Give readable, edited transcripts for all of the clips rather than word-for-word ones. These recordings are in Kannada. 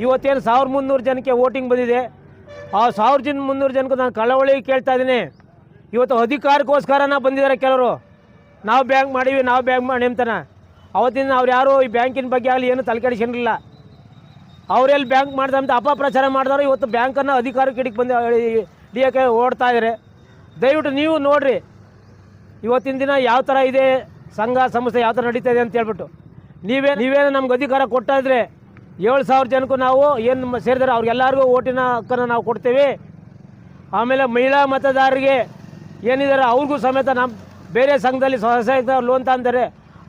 ಇವತ್ತೇನು 1300 ಜನಕ್ಕೆ ವೋಟಿಂಗ್ ಬಂದಿದೆ. ಆ 1300 ಜನಕ್ಕೆ ನಾನು ಕಳವಳಿ ಕೇಳ್ತಾ ಇದ್ದೀನಿ. ಇವತ್ತು ಅಧಿಕಾರಕ್ಕೋಸ್ಕರನ ಬಂದಿದ್ದಾರೆ ಕೆಲವರು. ನಾವು ಬ್ಯಾಂಕ್ ಮಾಡೀವಿ, ನಾವು ಬ್ಯಾಂಕ್ ಮಾಡಿ ಅಂತಾನೆ. ಅವತ್ತಿನ ಅವ್ರು ಯಾರು ಈ ಬ್ಯಾಂಕಿನ ಬಗ್ಗೆ ಆಗಲಿ ಏನು ತಲೆಕೆಡಿಸ್ಕೊಂಡಿಲ್ಲ. ಅವರೆಲ್ಲಿ ಬ್ಯಾಂಕ್ ಮಾಡ್ದಂತ ಅಪಪ್ರಚಾರ ಮಾಡಿದವರು ಇವತ್ತು ಬ್ಯಾಂಕನ್ನು ಅಧಿಕಾರಕ್ಕೆ ಹಿಡಿಗೆ ಬಂದು ಹಿಡಿಯೋಕ್ಕೆ ಓಡ್ತಾ ಇದ್ದಾರೆ. ದಯವಿಟ್ಟು ನೀವು ನೋಡಿರಿ ಇವತ್ತಿನ ದಿನ ಯಾವ ಥರ ಇದೆ, ಸಂಘ ಸಂಸ್ಥೆ ಯಾವ ಥರ ನಡೀತಾ ಇದೆ ಅಂತ ಹೇಳ್ಬಿಟ್ಟು. ನೀವೇನು ನಮ್ಗೆ ಅಧಿಕಾರ ಕೊಟ್ಟಾದರೆ 7,000 ಜನಕ್ಕೂ ನಾವು ಏನು ಸೇರಿದಾರೆ ಅವ್ರಿಗೆಲ್ಲರಿಗೂ ಓಟಿನ ಹಕ್ಕನ್ನು ನಾವು ಕೊಡ್ತೀವಿ. ಆಮೇಲೆ ಮಹಿಳಾ ಮತದಾರರಿಗೆ ಏನಿದ್ದಾರೆ ಅವ್ರಿಗೂ ಸಮೇತ ನಮ್ಮ ಬೇರೆ ಸಂಘದಲ್ಲಿ ಸ್ವಸಹಾಯಕ ಲೋನ್ ತಂದರೆ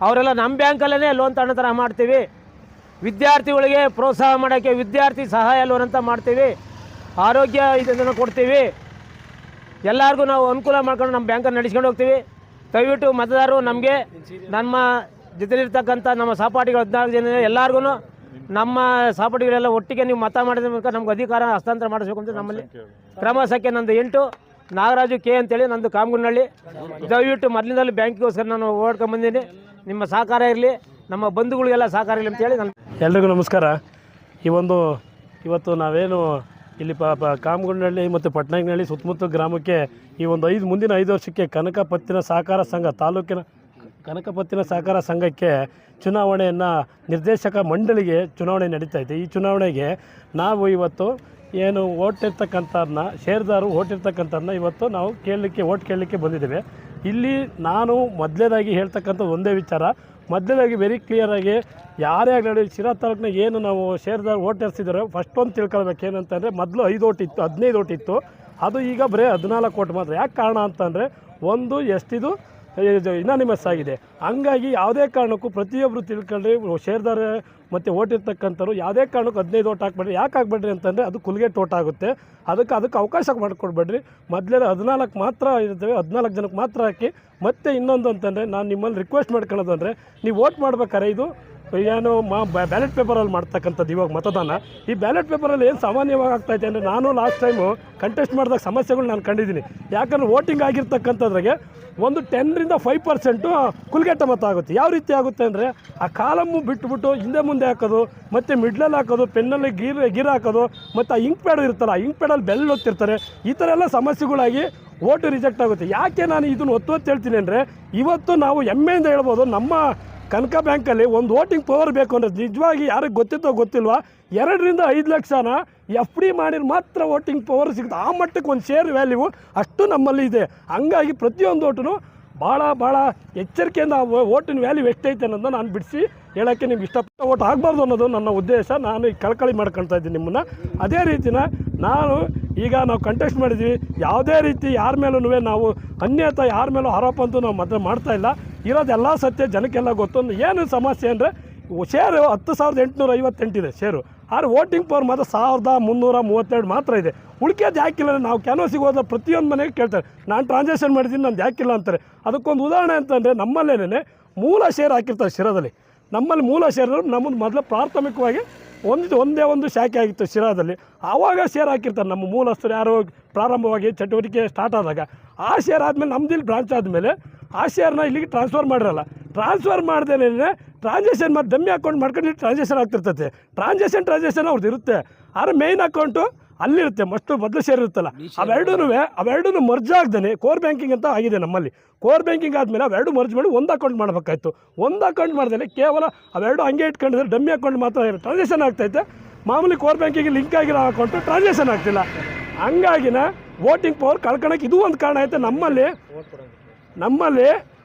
ಅವರೆಲ್ಲ ನಮ್ಮ ಬ್ಯಾಂಕಲ್ಲೇ ಲೋನ್ ತಗೊಳ್ಳೋ ಥರ ಮಾಡ್ತೀವಿ. ವಿದ್ಯಾರ್ಥಿಗಳಿಗೆ ಪ್ರೋತ್ಸಾಹ ಮಾಡೋಕ್ಕೆ ವಿದ್ಯಾರ್ಥಿ ಸಹಾಯ ಲೋನ್ ಅಂತ ಮಾಡ್ತೀವಿ. ಆರೋಗ್ಯ ಇದನ್ನು ಕೊಡ್ತೀವಿ. ಎಲ್ಲರಿಗೂ ನಾವು ಅನುಕೂಲ ಮಾಡ್ಕೊಂಡು ನಮ್ಮ ಬ್ಯಾಂಕನ್ನು ನಡೆಸ್ಕೊಂಡು ಹೋಗ್ತೀವಿ. ದಯವಿಟ್ಟು ಮತದಾರರು ನಮಗೆ ನಮ್ಮ ಜೊತೆಲಿರ್ತಕ್ಕಂಥ ನಮ್ಮ ಸಹಪಾಠಿಗಳು 14 ಜನ ಎಲ್ಲರಿಗೂ ನಮ್ಮ ಸಹಪಾಠಿಗಳೆಲ್ಲ ಒಟ್ಟಿಗೆ ನೀವು ಮತ ಮಾಡಿದ ಮೂಲಕ ನಮ್ಗೆ ಅಧಿಕಾರ ಹಸ್ತಾಂತರ ಮಾಡಿಸ್ಬೇಕು ಅಂತ ನಮ್ಮಲ್ಲಿ ಕ್ರಮ ಸಂಖ್ಯೆ ನಂದು 8 ನಾಗರಾಜು ಕೆ ಅಂತೇಳಿ ನಂದು ಕಾಮಗುಂಡಳ್ಳಿ. ದಯವಿಟ್ಟು ಮೊದಲಿನಲ್ಲಿ ಬ್ಯಾಂಕಿಗೋಸ್ಕರ ನಾನು ಓಡ್ಕೊಂಡ್ಬಂದೀನಿ. ನಿಮ್ಮ ಸಹಕಾರ ಇರಲಿ, ನಮ್ಮ ಬಂಧುಗಳಿಗೆಲ್ಲ ಸಹಕಾರ ಇರಲಿ ಅಂತೇಳಿ ನಾನು ಎಲ್ರಿಗೂ ನಮಸ್ಕಾರ. ಇವತ್ತು ನಾವೇನು ಇಲ್ಲಿ ಕಾಮಗುಂಡಳ್ಳಿ ಮತ್ತು ಪಟ್ನಾಯಕನಹಳ್ಳಿ ಸುತ್ತಮುತ್ತ ಗ್ರಾಮಕ್ಕೆ ಈ ಒಂದು ಮುಂದಿನ 5 ವರ್ಷಕ್ಕೆ ಕನಕಪತ್ತಿನ ಸಹಕಾರ ಸಂಘ ತಾಲೂಕಿನ ಕನಕಪತ್ತಿನ ಸಹಕಾರ ಸಂಘಕ್ಕೆ ಚುನಾವಣೆಯನ್ನು ನಿರ್ದೇಶಕ ಮಂಡಳಿಗೆ ಚುನಾವಣೆ ನಡೀತಾ ಇದೆ. ಈ ಚುನಾವಣೆಗೆ ನಾವು ಇವತ್ತು ಏನು ಓಟಿರ್ತಕ್ಕಂಥದ್ದನ್ನ ಷೇರ್ದಾರರು ಓಟಿರ್ತಕ್ಕಂಥದ್ದನ್ನ ಇವತ್ತು ನಾವು ಓಟ್ ಕೇಳಲಿಕ್ಕೆ ಬಂದಿದ್ದೇವೆ. ಇಲ್ಲಿ ನಾನು ಮೊದಲೇದಾಗಿ ಹೇಳ್ತಕ್ಕಂಥದ್ದು ಒಂದೇ ವಿಚಾರ. ಮೊದಲೇದಾಗಿ ವೆರಿ ಕ್ಲಿಯರಾಗಿ ಯಾರೇ ಆಗಲಿ ಶಿರಾ ತಾಲೂಕಿನ ಏನು ನಾವು ಷೇರ್ದಾರ ಓಟ್ ಎರ್ಸಿದ್ದಾರೆ ಫಸ್ಟ್ ಒಂದು ತಿಳ್ಕೊಳ್ಬೇಕು ಏನಂತಂದರೆ, ಮೊದಲು 5 ಓಟ್ ಇತ್ತು, 15 ಓಟ್ ಇತ್ತು. ಅದು ಈಗ ಬರೀ 14 ಓಟ್ ಮಾತ್ರ. ಯಾಕೆ ಕಾರಣ ಅಂತಂದರೆ, ಒಂದು ಎಷ್ಟಿದು ಇನಾನಿಮಸ್ ಆಗಿದೆ. ಹಂಗಾಗಿ ಯಾವುದೇ ಕಾರಣಕ್ಕೂ ಪ್ರತಿಯೊಬ್ಬರು ತಿಳ್ಕೊಂಡ್ರೆ ಷೇರ್ದಾರ ಮತ್ತು ಓಟ್ ಇರ್ತಕ್ಕಂಥವ್ರು ಯಾವುದೇ ಕಾರಣಕ್ಕೂ 15 ಓಟ್ ಹಾಕ್ಬೇಡ್ರಿ. ಯಾಕೆ ಹಾಕ್ಬೇಡ್ರಿ ಅಂತಂದರೆ ಅದು ಕುಲ್ಗೆಟ್ ಓಟ್ ಆಗುತ್ತೆ. ಅದಕ್ಕೆ ಅವಕಾಶ ಮಾಡಿಕೊಡ್ಬೇಡ್ರಿ. ಮೊದಲೇ 14 ಮಾತ್ರ ಇರ್ತವೆ, 14 ಜನಕ್ಕೆ ಮಾತ್ರ ಹಾಕಿ. ಮತ್ತು ಇನ್ನೊಂದು ಅಂತಂದರೆ ನಾನು ನಿಮ್ಮಲ್ಲಿ ರಿಕ್ವೆಸ್ಟ್ ಮಾಡ್ಕೊಳ್ಳೋದು ಅಂದರೆ, ನೀವು ಓಟ್ ಮಾಡ್ಬೇಕಾದ್ರೆ ಇದು ಏನು ಬ್ಯಾಲೆಟ್ ಪೇಪರಲ್ಲಿ ಮಾಡ್ತಕ್ಕಂಥದ್ದು ಇವಾಗ ಮತದಾನ. ಈ ಬ್ಯಾಲೆಟ್ ಪೇಪರಲ್ಲಿ ಏನು ಸಾಮಾನ್ಯವಾಗಿ ಆಗ್ತಾಯಿದೆ ಅಂದರೆ, ನಾನು ಲಾಸ್ಟ್ ಟೈಮು ಕಂಟೆಸ್ಟ್ ಮಾಡಿದಾಗ ಸಮಸ್ಯೆಗಳು ನಾನು ಕಂಡಿದ್ದೀನಿ. ಯಾಕಂದರೆ ವೋಟಿಂಗ್ ಆಗಿರ್ತಕ್ಕಂಥದ್ರಾಗೆ ಒಂದು 10ರಿಂದ 5% ಕುಲ್ಗೆಟ್ಟ ಮತ ಆಗುತ್ತೆ. ಯಾವ ರೀತಿ ಆಗುತ್ತೆ ಅಂದರೆ, ಆ ಕಾಲಮ್ಮು ಬಿಟ್ಬಿಟ್ಟು ಹಿಂದೆ ಮುಂದೆ ಹಾಕೋದು, ಮತ್ತು ಮಿಡ್ಲಲ್ಲಿ ಹಾಕೋದು, ಪೆನ್ನಲ್ಲಿ ಗೀರ್ ಹಾಕೋದು, ಮತ್ತು ಆ ಇಂಕ್ ಪ್ಯಾಡ್ ಇರುತ್ತಲ್ಲ, ಆ ಇಂಕ್ ಪ್ಯಾಡಲ್ಲಿ ಬೆಲ್ ಒತ್ತಿರ್ತಾರೆ. ಈ ಥರ ಎಲ್ಲ ಸಮಸ್ಯೆಗಳಾಗಿ ವೋಟು ರಿಜೆಕ್ಟ್ ಆಗುತ್ತೆ. ಯಾಕೆ ನಾನು ಇದನ್ನು ಒತ್ತು ಹೇಳ್ತೀನಿ ಅಂದರೆ, ಇವತ್ತು ನಾವು ಹೆಮ್ಮೆಯಿಂದ ಹೇಳ್ಬೋದು, ನಮ್ಮ ಕನಕ ಬ್ಯಾಂಕಲ್ಲಿ ಒಂದು ವೋಟಿಂಗ್ ಪವರ್ ಬೇಕು ಅಂದರೆ, ನಿಜವಾಗಿ ಯಾರಿಗೆ ಗೊತ್ತಿತ್ತೋ ಗೊತ್ತಿಲ್ವಾ, 2ರಿಂದ 5 ಲಕ್ಷನ FD ಮಾಡಿದ್ರೆ ಮಾತ್ರ ವೋಟಿಂಗ್ ಪವರ್ ಸಿಗುತ್ತೆ. ಆ ಮಟ್ಟಕ್ಕೆ ಒಂದು ಶೇರ್ ವ್ಯಾಲ್ಯೂ ಅಷ್ಟು ನಮ್ಮಲ್ಲಿ ಇದೆ. ಹಂಗಾಗಿ ಪ್ರತಿಯೊಂದು ಓಟು ಭಾಳ ಎಚ್ಚರಿಕೆಯಿಂದ ಓಟಿನ ವ್ಯಾಲ್ಯೂ ಎಷ್ಟೈತೆ ಅನ್ನೋದನ್ನ ನಾನು ಬಿಡಿಸಿ ಹೇಳೋಕ್ಕೆ ನಿಮ್ಗೆ ಇಷ್ಟಪಟ್ಟು ಓಟ್ ಆಗಬಾರ್ದು ಅನ್ನೋದು ನನ್ನ ಉದ್ದೇಶ. ನಾನು ಈಗ ಕಳಕಳಿ ಮಾಡ್ಕೊಳ್ತಾ ಇದ್ದೀನಿ ನಿಮ್ಮನ್ನು. ಅದೇ ರೀತಿನ ನಾವು ಕಂಟೆಸ್ಟ್ ಮಾಡಿದ್ವಿ. ಯಾವುದೇ ರೀತಿ ಯಾರ ಮೇಲೂ ನಾವು ಅನ್ಯತಾ ಯಾರ ಮೇಲೂ ಆರೋಪ ಅಂತೂ ನಾವು ಮಾತ್ರ ಮಾಡ್ತಾ ಇಲ್ಲ. ಇರೋದೆಲ್ಲ ಸತ್ಯ, ಜನಕ್ಕೆಲ್ಲ ಗೊತ್ತೊಂದು. ಏನು ಸಮಸ್ಯೆ ಅಂದರೆ, ಶೇರು 10,858 ಇದೆ ಶೇರು. ಆದರೆ ವೋಟಿಂಗ್ ಪವರ್ ಮಾತ್ರ 1,332 ಮಾತ್ರ ಇದೆ. ಉಳಿಕೆದು ಯಾಕಿಲ್ಲ? ನಾವು ಕ್ಯಾನ್ವಾಸಿಗೆ ಹೋದ ಪ್ರತಿಯೊಂದು ಮನೆಗೆ ಕೇಳ್ತಾರೆ, ನಾನು ಟ್ರಾನ್ಸಾಕ್ಷನ್ ಮಾಡಿದ್ದೀನಿ, ನಂದು ಯಾಕಿಲ್ಲ ಅಂತಾರೆ. ಅದಕ್ಕೊಂದು ಉದಾಹರಣೆ ಅಂತಂದರೆ, ನಮ್ಮಲ್ಲೇನೆ ಮೂಲ ಶೇರ್ ಹಾಕಿರ್ತಾರೆ ಶಿರಾದಲ್ಲಿ. ನಮ್ಮಲ್ಲಿ ಮೂಲ ಶೇರ್ ನಮ್ಮದು ಮೊದಲು ಪ್ರಾಥಮಿಕವಾಗಿ ಒಂದೇ ಒಂದು ಶಾಖೆ ಆಗಿತ್ತು ಶಿರಾದಲ್ಲಿ. ಆವಾಗ ಶೇರ್ ಹಾಕಿರ್ತಾರೆ ನಮ್ಮ ಮೂಲಸ್ಥರು ಯಾರೋ ಪ್ರಾರಂಭವಾಗಿ ಚಟುವಟಿಕೆ ಸ್ಟಾರ್ಟ್ ಆದಾಗ. ಆ ಶೇರ್ ಆದಮೇಲೆ ನಮ್ಮದಿಲ್ಲಿ ಬ್ರಾಂಚ್ ಆದಮೇಲೆ ಆ ಶೇರ್ನ ಇಲ್ಲಿಗೆ ಟ್ರಾನ್ಸ್ಫರ್ ಮಾಡಿರಲ್ಲ. ಟ್ರಾನ್ಸ್ಫರ್ ಮಾಡ್ದೇನೆ ಟ್ರಾನ್ಸಾಕ್ಷನ್ ಮಾಡಿ ಡಮ್ಮಿ ಅಕೌಂಟ್ ಮಾಡ್ಕೊಂಡು ಟ್ರಾನ್ಸಾಕ್ಷನ್ ಆಗ್ತಿರ್ತೈತೆ. ಟ್ರಾನ್ಸಾಕ್ಷನ್ ಅವ್ರದ್ದು ಇರುತ್ತೆ. ಆದರೆ ಮೇಯ್ನ್ ಅಕೌಂಟು ಅಲ್ಲಿರುತ್ತೆ. ಮೊದಲು ಶೇರ್ ಇರುತ್ತಲ್ಲ, ಅವೆರಡೂ ಮರ್ಜ್ ಆಗ್ದೇ ಕೋರ್ ಬ್ಯಾಂಕಿಂಗ್ ಅಂತ ಆಗಿದೆ ನಮ್ಮಲ್ಲಿ. ಕೋರ್ ಬ್ಯಾಂಕಿಂಗ್ ಆದಮೇಲೆ ಅವೆರಡು ಮರ್ಜ್ ಮಾಡಿ ಒಂದು ಅಕೌಂಟ್ ಮಾಡಬೇಕಾಯ್ತು. ಒಂದು ಅಕೌಂಟ್ ಮಾಡ್ದೇ ಕೇವಲ ಅವೆರಡು ಹಂಗೆ ಇಟ್ಕೊಂಡಿದ್ರೆ ಡಮ್ಮಿ ಅಕೌಂಟ್ ಮಾತ್ರ ಟ್ರಾನ್ಸಾಕ್ಷನ್ ಆಗ್ತೈತೆ. ಮಾಮೂಲಿ ಕೋರ್ ಬ್ಯಾಂಕಿಗೆ ಲಿಂಕ್ ಆಗಿರೋ ಅಕೌಂಟು ಟ್ರಾನ್ಸಾಕ್ಷನ್ ಆಗ್ತಿಲ್ಲ. ಹಂಗಾಗಿನ ವೋಟಿಂಗ್ ಪವರ್ ಕಳ್ಕೊಳಕ್ಕೆ ಇದು ಒಂದು ಕಾರಣ ಐತೆ. ನಮ್ಮಲ್ಲಿ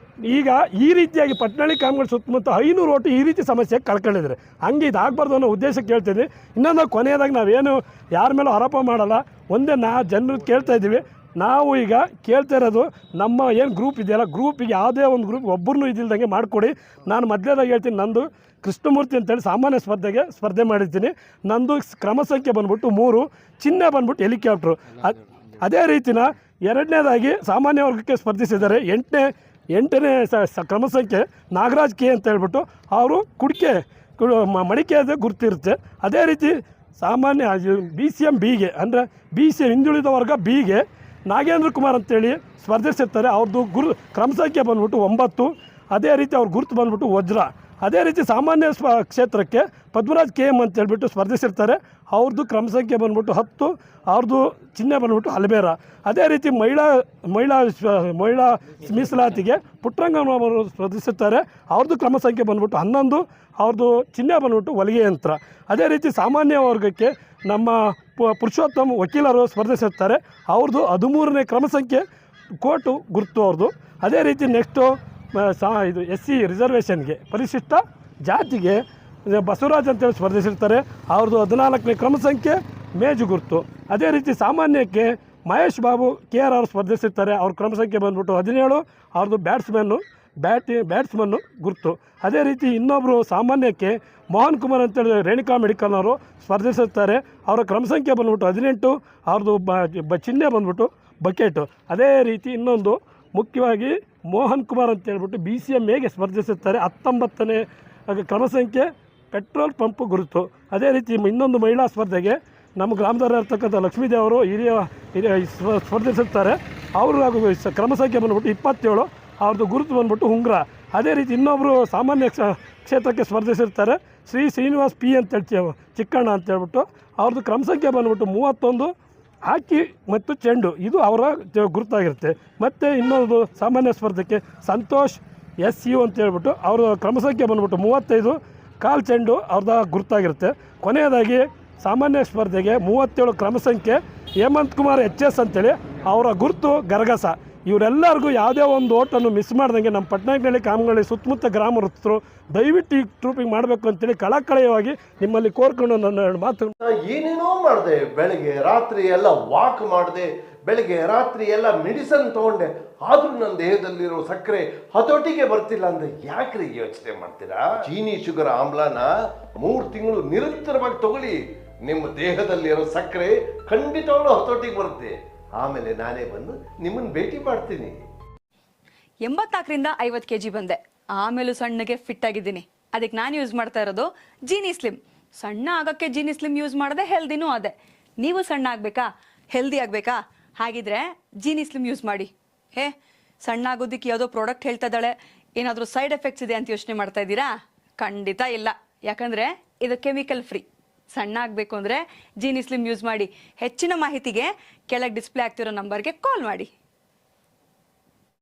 ಈಗ ಈ ರೀತಿಯಾಗಿ ಪಟ್ನಾಳಿ ಕಾಮಗಾರಿ ಸುತ್ತಮುತ್ತ 500 ಓಟು ಈ ರೀತಿ ಸಮಸ್ಯೆ ಕಳ್ಕೊಂಡಿದ್ದಾರೆ. ಹಂಗೆ ಇದಾಗಬಾರ್ದು ಅನ್ನೋ ಉದ್ದೇಶಕ್ಕೆ ಕೇಳ್ತೀನಿ. ಇನ್ನೊಂದು ಕೊನೆಯದಾಗಿ ನಾವೇನು ಯಾರ ಮೇಲೂ ಆರೋಪ ಮಾಡಲ್ಲ. ಒಂದೇ ಜನರು ಕೇಳ್ತಾ ಇದ್ದೀವಿ. ನಾವು ಈಗ ಕೇಳ್ತಾ ಇರೋದು, ನಮ್ಮ ಏನು ಗ್ರೂಪ್ ಇದೆಯಲ್ಲ, ಗ್ರೂಪಿಗೆ ಯಾವುದೇ ಒಂದು ಗ್ರೂಪ್ ಒಬ್ಬರನ್ನೂ ಇದಿಲ್ದಂಗೆ ಮಾಡಿಕೊಡಿ. ನಾನು ಮೊದಲೇದಾಗಿ ಹೇಳ್ತೀನಿ, ನಂದು ಕೃಷ್ಣಮೂರ್ತಿ ಅಂತೇಳಿ ಸಾಮಾನ್ಯ ಸ್ಪರ್ಧೆ ಮಾಡಿರ್ತೀನಿ. ನಂದು ಕ್ರಮ ಸಂಖ್ಯೆ ಬಂದ್ಬಿಟ್ಟು 3, ಚಿಹ್ನೆ ಬಂದ್ಬಿಟ್ಟು ಹೆಲಿಕಾಪ್ಟ್ರು. ಅದೇ ರೀತಿನ ಎರಡನೇದಾಗಿ ಸಾಮಾನ್ಯ ವರ್ಗಕ್ಕೆ ಸ್ಪರ್ಧಿಸಿದ್ದಾರೆ. 8ನೇ ಕ್ರಮ ಸಂಖ್ಯೆ ನಾಗರಾಜ್ ಕೆ ಅಂತ ಹೇಳ್ಬಿಟ್ಟು, ಅವರು ಮಡಿಕೆ ಗುರ್ತಿರುತ್ತೆ. ಅದೇ ರೀತಿ ಸಾಮಾನ್ಯ BCM ಬಿಗೆ ಅಂದರೆ BCM ಹಿಂದುಳಿದ ವರ್ಗ ಬಿಗೆ ನಾಗೇಂದ್ರ ಕುಮಾರ್ ಅಂತೇಳಿ ಸ್ಪರ್ಧಿಸಿರ್ತಾರೆ. ಅವ್ರದ್ದು ಕ್ರಮ ಸಂಖ್ಯೆ ಬಂದ್ಬಿಟ್ಟು 9. ಅದೇ ರೀತಿ ಅವ್ರ ಗುರುತು ಬಂದ್ಬಿಟ್ಟು ವಜ್ರ. ಅದೇ ರೀತಿ ಸಾಮಾನ್ಯ ಕ್ಷೇತ್ರಕ್ಕೆ ಪದ್ಮರಾಜ್ KM ಅಂತ ಹೇಳ್ಬಿಟ್ಟು ಸ್ಪರ್ಧಿಸಿರ್ತಾರೆ. ಅವ್ರದ್ದು ಕ್ರಮ ಸಂಖ್ಯೆ ಬಂದ್ಬಿಟ್ಟು 10, ಅವ್ರದ್ದು ಚಿಹ್ನೆ ಬಂದ್ಬಿಟ್ಟು ಹಲಬೇರ. ಅದೇ ರೀತಿ ಮಹಿಳಾ ಮೀಸಲಾತಿಗೆ ಪುಟ್ಟರಂಗನವರು ಸ್ಪರ್ಧಿಸುತ್ತಾರೆ. ಅವ್ರದ್ದು ಕ್ರಮ ಸಂಖ್ಯೆ ಬಂದ್ಬಿಟ್ಟು 11, ಅವ್ರದ್ದು ಚಿಹ್ನೆ ಬಂದ್ಬಿಟ್ಟು ಹೊಲಿಗೆ ಯಂತ್ರ. ಅದೇ ರೀತಿ ಸಾಮಾನ್ಯ ವರ್ಗಕ್ಕೆ ನಮ್ಮ ಪುರುಷೋತ್ತಮ್ ವಕೀಲರು ಸ್ಪರ್ಧಿಸಿರ್ತಾರೆ. ಅವ್ರದ್ದು 13ನೇ ಕ್ರಮ ಸಂಖ್ಯೆ ಕೋಟು ಗುರುತು ಅವ್ರದ್ದು. ಅದೇ ರೀತಿ ನೆಕ್ಸ್ಟು ಇದು SC ರಿಸರ್ವೇಷನ್ಗೆ ಪರಿಶಿಷ್ಟ ಜಾತಿಗೆ ಬಸವರಾಜ್ ಅಂತೇಳಿ ಸ್ಪರ್ಧಿಸಿರ್ತಾರೆ. ಅವ್ರದ್ದು 14ನೇ ಕ್ರಮ ಸಂಖ್ಯೆ ಮೇಜು ಗುರುತು. ಅದೇ ರೀತಿ ಸಾಮಾನ್ಯಕ್ಕೆ ಮಹೇಶ್ ಬಾಬು KR ಅವರು ಸ್ಪರ್ಧಿಸಿರ್ತಾರೆ. ಅವ್ರ ಕ್ರಮ ಸಂಖ್ಯೆ ಬಂದ್ಬಿಟ್ಟು 17, ಅವ್ರದ್ದು ಬ್ಯಾಟ್ಸ್ಮನ್ನು ಗುರುತು. ಅದೇ ರೀತಿ ಇನ್ನೊಬ್ಬರು ಸಾಮಾನ್ಯಕ್ಕೆ ಮೋಹನ್ ಕುಮಾರ್ ಅಂತೇಳಿ ರೇಣುಕಾ ಮೆಡಿಕಲ್ನವರು ಸ್ಪರ್ಧಿಸುತ್ತಾರೆ. ಅವರ ಕ್ರಮ ಸಂಖ್ಯೆ ಬಂದ್ಬಿಟ್ಟು 18, ಅವ್ರದ್ದು ಚಿಹ್ನೆ ಬಂದ್ಬಿಟ್ಟು ಬಕೆಟು. ಅದೇ ರೀತಿ ಇನ್ನೊಂದು ಮುಖ್ಯವಾಗಿ ಮೋಹನ್ ಕುಮಾರ್ ಅಂತೇಳ್ಬಿಟ್ಟು BCMAಗೆ ಸ್ಪರ್ಧಿಸುತ್ತಾರೆ. 19ನೇ ಕ್ರಮ ಸಂಖ್ಯೆ ಪೆಟ್ರೋಲ್ ಪಂಪ್ ಗುರುತು. ಅದೇ ರೀತಿ ಇನ್ನೊಂದು ಮಹಿಳಾ ಸ್ಪರ್ಧೆಗೆ ನಮ್ಮ ಗ್ರಾಮದಲ್ಲಿ ಇರ್ತಕ್ಕಂಥ ಲಕ್ಷ್ಮೀದೇವಿ ಅವರು ಹಿರಿಯ ಸ್ಪರ್ಧಿಸುತ್ತಾರೆ. ಅವರು ಕ್ರಮ ಸಂಖ್ಯೆ ಬಂದ್ಬಿಟ್ಟು 27, ಅವ್ರದ್ದು ಗುರುತು ಬಂದ್ಬಿಟ್ಟು ಉಂಗುರ. ಅದೇ ರೀತಿ ಇನ್ನೊಬ್ಬರು ಸಾಮಾನ್ಯ ಕ್ಷೇತ್ರಕ್ಕೆ ಸ್ಪರ್ಧಿಸಿರ್ತಾರೆ. ಶ್ರೀನಿವಾಸ್ P ಅಂತೇಳಿ ಚಿಕ್ಕಣ್ಣ ಅಂತೇಳ್ಬಿಟ್ಟು ಅವ್ರದ್ದು ಕ್ರಮ ಸಂಖ್ಯೆ ಬಂದ್ಬಿಟ್ಟು 31, ಹಾಕಿ ಮತ್ತು ಚೆಂಡು ಇದು ಅವರ ಗುರುತಾಗಿರುತ್ತೆ. ಮತ್ತು ಇನ್ನೊಂದು ಸಾಮಾನ್ಯ ಸ್ಪರ್ಧೆಗೆ ಸಂತೋಷ್ SU ಅಂತೇಳ್ಬಿಟ್ಟು ಅವ್ರ ಕ್ರಮ ಸಂಖ್ಯೆ ಬಂದ್ಬಿಟ್ಟು 35, ಕಾಲು ಚೆಂಡು ಅವ್ರದ್ದು ಗುರುತಾಗಿರುತ್ತೆ. ಕೊನೆಯದಾಗಿ ಸಾಮಾನ್ಯ ಸ್ಪರ್ಧೆಗೆ 37 ಕ್ರಮ ಸಂಖ್ಯೆ ಹೇಮಂತ್ ಕುಮಾರ್ HS ಅಂತೇಳಿ ಅವರ ಗುರುತು ಗರಗಸ. ಇವರೆಲ್ಲರಿಗೂ ಯಾವುದೇ ಒಂದು ಓಟನ್ನು ಮಿಸ್ ಮಾಡ್ದಂಗೆ ನಮ್ಮ ಪಟ್ನಾಯಕನಹಳ್ಳಿ ಕಾಮನಹಳ್ಳಿ ಸುತ್ತಮುತ್ತ ಗ್ರಾಮಸ್ಥರು ದಯವಿಟ್ಟು ಈ ಟ್ರೂಪಿಂಗ್ ಮಾಡಬೇಕು ಅಂತೇಳಿ ಕಳಕಳಿಯಾಗಿ ನಿಮ್ಮಲ್ಲಿ ಕೋರ್ಕೊಂಡು ನನ್ನ ಮಾತು. ಏನೇನೋ ಮಾಡಿದೆ, ಬೆಳಗ್ಗೆ ರಾತ್ರಿ ಎಲ್ಲ ವಾಕ್ ಮಾಡಿದೆ, ಬೆಳಗ್ಗೆ ರಾತ್ರಿ ಎಲ್ಲ ಮೆಡಿಸನ್ ತೊಗೊಂಡೆ, ಆದರೂ ನನ್ನ ದೇಹದಲ್ಲಿರೋ ಸಕ್ಕರೆ ಹತೋಟಿಗೆ ಬರ್ತಿಲ್ಲ ಅಂದರೆ ಯಾಕ್ರಿ ಯೋಚನೆ ಮಾಡ್ತೀರಾ? ಚೀನಿ ಶುಗರ್ ಆಮ್ಲನ 3 ತಿಂಗಳು ನಿರಂತರವಾಗಿ ತಗೊಳ್ಳಿ, ನಿಮ್ಮ ದೇಹದಲ್ಲಿರೋ ಸಕ್ಕರೆ ಖಂಡಿತವಾಗ್ಲೂ ಹತೋಟಿಗೆ ಬರುತ್ತೆ. ಆಮೇಲೆ ನಾನೇ ಬಂದು ನಿಮ್ಮನ್ನು ಭೇಟಿ ಮಾಡ್ತೀನಿ. 84ರಿಂದ 50 kg ಬಂದೆ, ಆಮೇಲೂ ಸಣ್ಣಗೆ ಫಿಟ್ ಆಗಿದ್ದೀನಿ. ಅದಕ್ಕೆ ನಾನು ಯೂಸ್ ಮಾಡ್ತಾ ಇರೋದು ಜೀನಿ ಸ್ಲಿಮ್. ಸಣ್ಣ ಆಗೋಕ್ಕೆ ಜೀನಿ ಸ್ಲಿಮ್ ಯೂಸ್ ಮಾಡಿದೆ, ಹೆಲ್ದಿನೂ ಅದೇ. ನೀವು ಸಣ್ಣ ಆಗಬೇಕಾ, ಹೆಲ್ದಿ ಆಗಬೇಕಾ? ಹಾಗಿದ್ರೆ ಜೀನಿ ಸ್ಲಿಮ್ ಯೂಸ್ ಮಾಡಿ. ಸಣ್ಣ ಆಗೋದಕ್ಕೆ ಯಾವುದೋ ಪ್ರಾಡಕ್ಟ್ ಹೇಳ್ತಾ ಇದ್ದಾಳೆ, ಏನಾದರೂ ಸೈಡ್ ಎಫೆಕ್ಟ್ಸ್ ಇದೆ ಅಂತ ಯೋಚನೆ ಮಾಡ್ತಾ ಇದ್ದೀರಾ? ಖಂಡಿತ ಇಲ್ಲ, ಯಾಕಂದರೆ ಇದು ಕೆಮಿಕಲ್ ಫ್ರೀ. ಸಣ್ಣ ಆಗಬೇಕು ಅಂದರೆ ಜೀನಿ ಸ್ಲಿಮ್ ಯೂಸ್ ಮಾಡಿ. ಹೆಚ್ಚಿನ ಮಾಹಿತಿಗೆ ಕೆಳಗೆ ಡಿಸ್ಪ್ಲೇ ಆಗ್ತಿರೋ ನಂಬರ್ಗೆ ಕಾಲ್ ಮಾಡಿ.